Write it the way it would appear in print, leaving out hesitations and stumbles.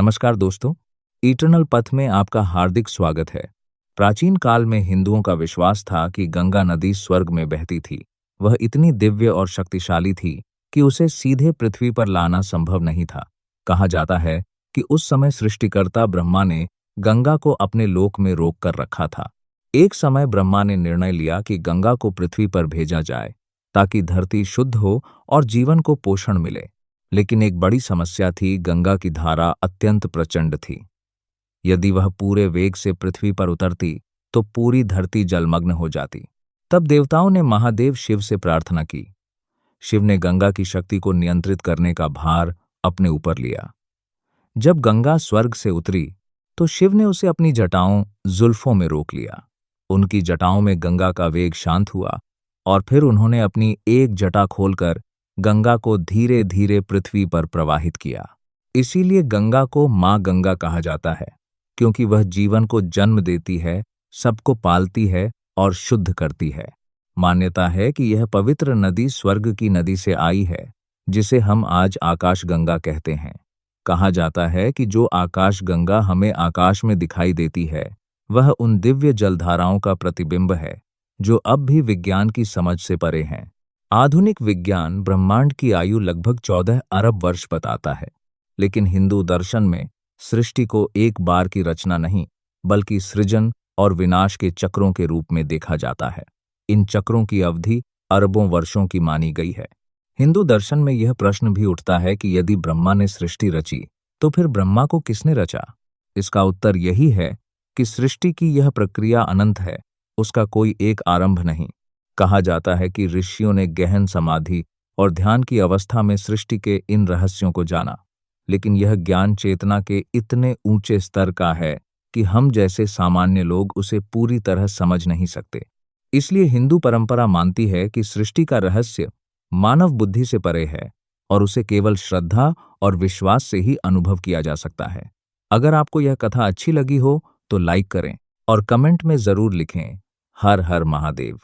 नमस्कार दोस्तों, इटर्नल पथ में आपका हार्दिक स्वागत है। प्राचीन काल में हिंदुओं का विश्वास था कि गंगा नदी स्वर्ग में बहती थी। वह इतनी दिव्य और शक्तिशाली थी कि उसे सीधे पृथ्वी पर लाना संभव नहीं था। कहा जाता है कि उस समय सृष्टिकर्ता ब्रह्मा ने गंगा को अपने लोक में रोक कर रखा था। एक समय ब्रह्मा ने निर्णय लिया कि गंगा को पृथ्वी पर भेजा जाए ताकि धरती शुद्ध हो और जीवन को पोषण मिले। लेकिन एक बड़ी समस्या थी, गंगा की धारा अत्यंत प्रचंड थी। यदि वह पूरे वेग से पृथ्वी पर उतरती तो पूरी धरती जलमग्न हो जाती। तब देवताओं ने महादेव शिव से प्रार्थना की। शिव ने गंगा की शक्ति को नियंत्रित करने का भार अपने ऊपर लिया। जब गंगा स्वर्ग से उतरी तो शिव ने उसे अपनी जटाओं जुल्फों में रोक लिया। उनकी जटाओं में गंगा का वेग शांत हुआ और फिर उन्होंने अपनी एक जटा खोलकर गंगा को धीरे धीरे पृथ्वी पर प्रवाहित किया। इसीलिए गंगा को माँ गंगा कहा जाता है, क्योंकि वह जीवन को जन्म देती है, सबको पालती है और शुद्ध करती है। मान्यता है कि यह पवित्र नदी स्वर्ग की नदी से आई है, जिसे हम आज आकाश गंगा कहते हैं। कहा जाता है कि जो आकाश गंगा हमें आकाश में दिखाई देती है, वह उन दिव्य जलधाराओं का प्रतिबिंब है जो अब भी विज्ञान की समझ से परे हैं। आधुनिक विज्ञान ब्रह्मांड की आयु लगभग 14 अरब वर्ष बताता है, लेकिन हिंदू दर्शन में सृष्टि को एक बार की रचना नहीं, बल्कि सृजन और विनाश के चक्रों के रूप में देखा जाता है। इन चक्रों की अवधि अरबों वर्षों की मानी गई है। हिंदू दर्शन में यह प्रश्न भी उठता है कि यदि ब्रह्मा ने सृष्टि रची, तो फिर ब्रह्मा को किसने रचा? इसका उत्तर यही है कि सृष्टि की यह प्रक्रिया अनंत है, उसका कोई एक आरंभ नहीं। कहा जाता है कि ऋषियों ने गहन समाधि और ध्यान की अवस्था में सृष्टि के इन रहस्यों को जाना, लेकिन यह ज्ञान चेतना के इतने ऊंचे स्तर का है कि हम जैसे सामान्य लोग उसे पूरी तरह समझ नहीं सकते। इसलिए हिंदू परंपरा मानती है कि सृष्टि का रहस्य मानव बुद्धि से परे है और उसे केवल श्रद्धा और विश्वास से ही अनुभव किया जा सकता है। अगर आपको यह कथा अच्छी लगी हो तो लाइक करें और कमेंट में जरूर लिखें, हर हर महादेव।